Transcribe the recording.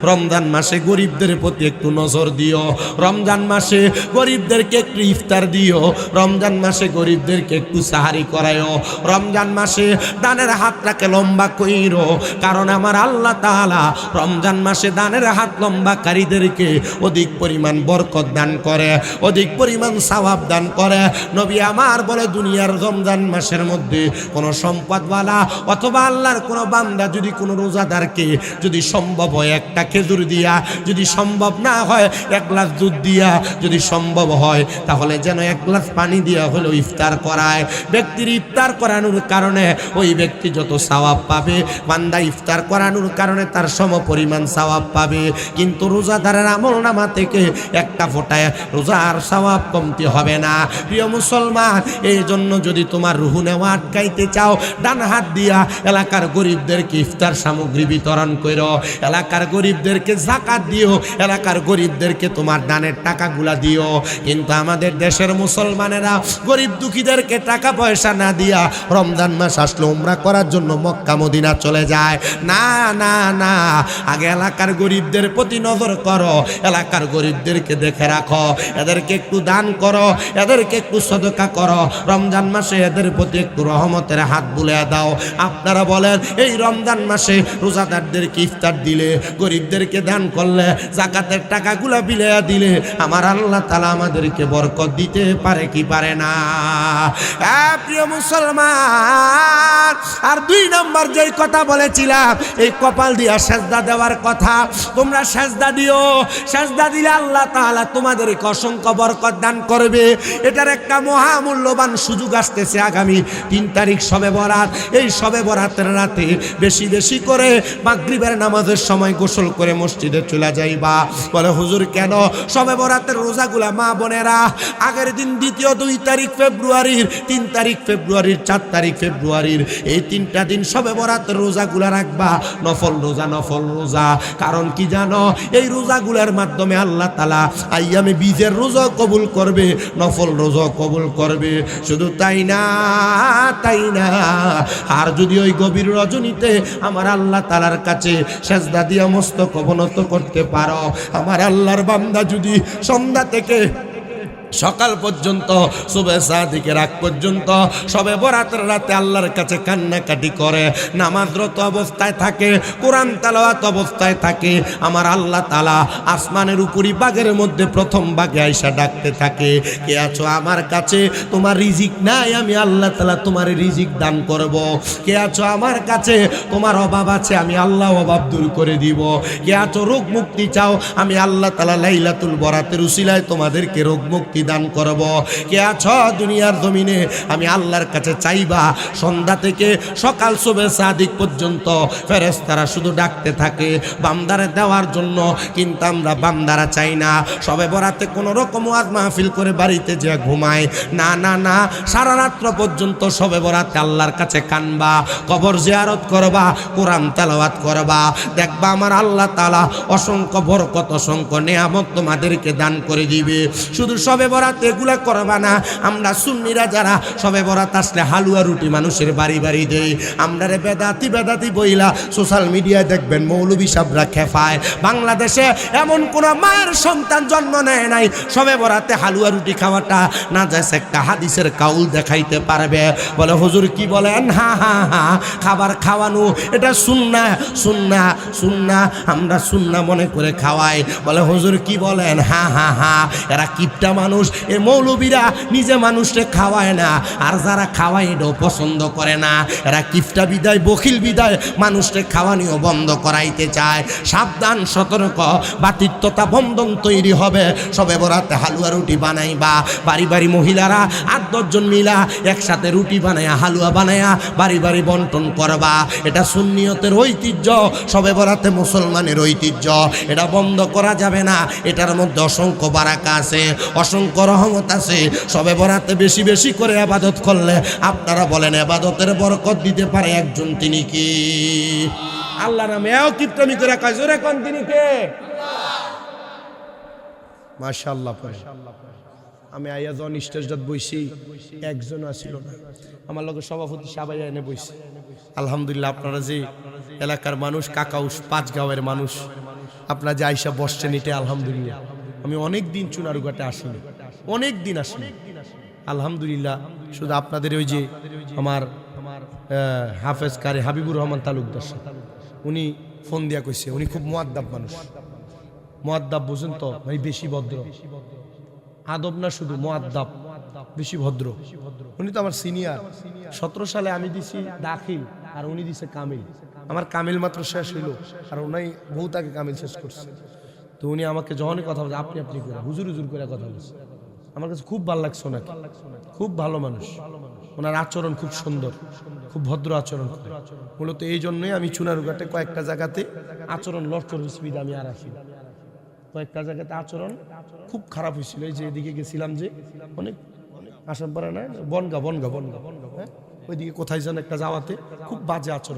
রমজান মাসে গরিবদের প্রতি একটু নজর দিও। রমজান মাসে গরিবদেরকে একটু ইফতার দিও। রমজান মাসে গরিবদেরকে একটু সাহারি করায়ও। রমজান মাসে দানের হাতটাকে লম্বা কইরো, কারণ আমার আল্লাহ তাআলা রমজান মাসে দানের হাত লম্বাকারীদেরকে অধিক পরিমাণ বরকত দান করে, অধিক পরিমাণ সওয়াব দান করে। নবী আমার বলে, দুনিয়ার রমজান মাসের মধ্যে কোনো সম্পদওয়ালা অথবা আল্লাহর কোনো বান্দা যদি কোনো রোজাদারকে যদি সম্ভব হয় একটা খেজুর দিয়া, যদি সম্ভব না হয় এক গ্লাস দুধ দিয়া, যদি সম্ভব হয় তাহলে যেন এক গ্লাস পানি দিয়া হলেও ইফতার করায়। ব্যক্তির ইফতার করানোর কারণে ওই ব্যক্তি যত সওয়াব পাবে, বান্দা ইফতার করানোর কারণে তার সমপরিমাণ সওয়াব পাবে। কিন্তু রোজাদারের আমলনামা থেকে একটা ফোঁটায় রোজার সওয়াব কমতি হবে না। প্রিয় মুসলমান, এই জন্য যদি তোমার রুহ নেওয়া আটকাইতে চাও, ডান হাত দিয়া এলাকার গরিবদেরকে ইফতার সামগ্রী বিতরণ করো, এলাকার গরিবদেরকে যাকাত দিও, এলাকার গরিবদেরকে তোমার দানের টাকাগুলা দিও। কিন্তু আমাদের দেশের মুসলমানেরা গরিব দুঃখীদেরকে টাকা পয়সা না দিয়া রমজান মাস আসলে উমরা করার জন্য মক্কা মদিনা চলে যায়। না না না, আগে এলাকার গরিবদের প্রতি নজর করো, এলাকার গরিবদেরকে দেখে রাখো, এদেরকে একটু দান করো, এদেরকে একটু সদকা করো। রমজান মাসে এদের প্রতি একটু রহমতের হাত বুলিয়ে দাও। আপনারা বলেন, এই রমজান মাসে রোজাদারদেরকে ইফতার দিলে, গরিবদেরকে দান করলে, যাকাতের টাকাগুলা বিলিয়ে দিলে আমার আল্লাহ তাআলা আমাদেরকে বরকত দিতে পারে কি পারে না? প্রিয় মুসলমান, আর দুই নম্বর যেই কথা বলেছিলাম, এই কপাল দিয়া সেজদা দেওয়ার কথা। তোমরা সেজদা দিও, সেজদা দিলে আল্লাহ তাআলা তোমাদেরকে অসংখ্য বরকত দান করবে। এটার একটা মহামূল্যবান সুযোগ আসতেছে আগামী 3 তারিখ শবে বরাত। এই শবে বরাতের রাতে বেশি বেশি করে মাগরিবের নামাজের সময় গোসল করে মসজিদে চলে যাইবা। বলে, হুজুর কেন? শবে বরাতের রোজাগুলা মা বোনেরা আগের দিন দ্বিতীয় 2 তারিখ ফেব্রুয়ারির, 3 তারিখ ফেব্রুয়ারির, 4 তারিখ ফেব্রুয়ারির, এই 3টা দিন শবে বরাতের রোজাগুলা রাখবা। নফল রোজা, নফল রোজা। কারণ কি জানো? এই রোজাগুলার মাধ্যমে আল্লাহ তাআলা আইয়ামে বীজের রোজা কবুল করবে, নফল রোজা কবুল করবে। শুধু তাই না, তাই না, আর যদি ওই গভীর রজনীতে আমার আল্লাহ তাআলার কাছে সেজদা দিয়া মস্তক অবনত করতে পারো, আমার আল্লাহর বান্দা যদি সন্ধ্যা থেকে সকাল পর্যন্ত, সুবহে সাদিকের আগ পর্যন্ত শবে বরাতের রাতে আল্লাহর কাছে কান্নাকাটি করে, নামাজরত অবস্থায় থাকে, কোরআন তেলাওয়াত অবস্থায় থাকে, আমার আল্লাহ তাআলা আসমানের উপরি বাগের মধ্যে প্রথম বাগে আইসা ডাকতে থাকে, কে আছো আমার কাছে? তোমার রিজিক নাই, আমি আল্লাহ তাআলা তোমার রিজিক দান করব। কে আছো আমার কাছে? তোমার অভাব আছে, আমি আল্লাহ অভাব দূর করে দিব। কে আছো রোগ মুক্তি চাও? আমি আল্লাহ তাআলা লাইলাতুল বরাতের উসিলায় তোমাদেরকে রোগ মুক্তি দান করব। কে আছো দুনিয়ার জমিনে? আমি আল্লাহর কাছে চাইবা। সন্ধ্যা থেকে সকাল সুবহে সাদিক পর্যন্ত ফেরেশতারা শুধু ডাকতে থাকে বান্দারে দেওয়ার জন্য। কিন্তু আমরা বান্দারা চাই না, শবে বরাতে কোনো রকম ওয়াজ মাহফিল করে বাড়িতে যে ঘুমায়। না না না, সারা রাত্র পর্যন্ত শবে বরাতে আল্লাহর কাছে কানবা, কবর জিয়ারত করবা, কোরআন তেলাওয়াত করবা। দেখবা আমার আল্লাহ তাআলা অসংখ্য বরকত, অসংখ্য নেয়ামত তোমাদেরকে দান করে দিবে। শুধু শবে বরাত এগুলা করবা না। আমরা সুন্নিরা যারা শবে বরাত আসলে হালুয়া রুটি মানুষের বাড়ি বাড়ি দেই। আমরা বেদাতি বেদাতি বইলা সোশ্যাল মিডিয়ায় দেখবেন মৌলবী সাহেবরা খেফায়। বাংলাদেশে এমন কোন মায়ের সন্তান জন্ম নেয় নাই শবে বরাতে হালুয়া রুটি খাওয়াটা না যায় একটা হাদিসের কাউল দেখাইতে পারবে? বলে, হুজুর কি বলেন? হা হা হা, খাবার খাওয়ানো এটা সুন্নাহ, সুন্নাহ, সুন্নাহ, আমরা সুন্নাহ মনে করে খাওয়াই। বলে, হুজুর কি বলেন? হা হা হা, এরা কিপটা মানুষ। এই মৌলবীরা নিজে মানুষকে খাওয়ায় না, আর যারা খাওয়ায় এটাও পছন্দ করে না। এরা কিফটা বিদায়, বখিল বিদায় মানুষকে খাওয়ানিও বন্ধ করাইতে চায়। সাবধান, সতর্ক, বাতিত্বতা বন্ধন তৈরি হবে। শবে বরাতে হালুয়া রুটি বানাইবা, বাড়ি বাড়ি মহিলারা 8-10 জন মিলা একসাথে রুটি বানায়া, হালুয়া বানায়া বাড়ি বাড়ি বন্টন করবা। এটা সুন্নিয়তের ঐতিহ্য, শবে বরাতে মুসলমানের ঐতিহ্য। এটা বন্ধ করা যাবে না। এটার মধ্যে অসংখ্য বারাকা আছে, অসংখ্য রহমত আছে। শবে বরাতে বেশি বেশি করে ইবাদত করলে আপনারা বলেন ইবাদতের বরকত দিতে পারে একজন, তিনি কি? আল্লাহ নামে এও কিপটামি করে কয়, জোরে কোন তিনি কে? মাশাআল্লাহ। আমি আইয়া যখন স্টেজত বইছি একজন আসিল না, আমার লগে সভাপতি সাবাই এনে বইছি। আলহামদুলিল্লাহ, আপনারা যে এলাকার মানুষ, কাকাউস 5 গাঁওয়ের মানুষ, আপনারা যে আইসা বসছেন এটা আলহামদুলিল্লাহ। আমি অনেক দিন চুনারুঘাটে আসিনি, অনেক দিন আসিনি, আলহামদুলিল্লাহ। শুধু আপনাদের ওই যে আমার হাফেজ কারি হাবিবুর রহমান তালুকদার সাহেব, উনি ফোন দিয়া কইছে, উনি খুব মুআদ্দাব মানুষ। মুআদ্দাব বুঝেন তো ভাই, বেশি ভদ্র, আদব না শুধু মুআদ্দাব, বেশি ভদ্র। উনি তো আমার সিনিয়র। 17 সালে আমি দিছি দাখিল আর উনি দিছে কামিল। আমার কামিল মাত্র শেষ হইল আর উনি বহুত আগে কামিল শেষ করছে। তো উনি আমাকে যখনই কথা বলছে আপনি আপনি করে হুজুর হুজুর করে কথা বলছে। আমার কাছে খুব ভালো লাগছে ওনাকে, খুব ভালো মানুষ। ওনার আচরণ খুব সুন্দর, খুব ভদ্র আচরণ করে। মূলত এই জন্যই আমি চুনারুঘাটে কয়েকটা জায়গাতে আচরণ লড়চড় হয়েছিল, আমি আর আসি। কয়েকটা জায়গাতে আচরণ খুব খারাপ হয়েছিল। এই যে এদিকে গেছিলাম যে অনেক আসাম পারে না, বনগা বনগা বনগা বনগা, ওইদিকে কোথায় যেন একটা যাওয়াতে খুব বাজে আচরণ।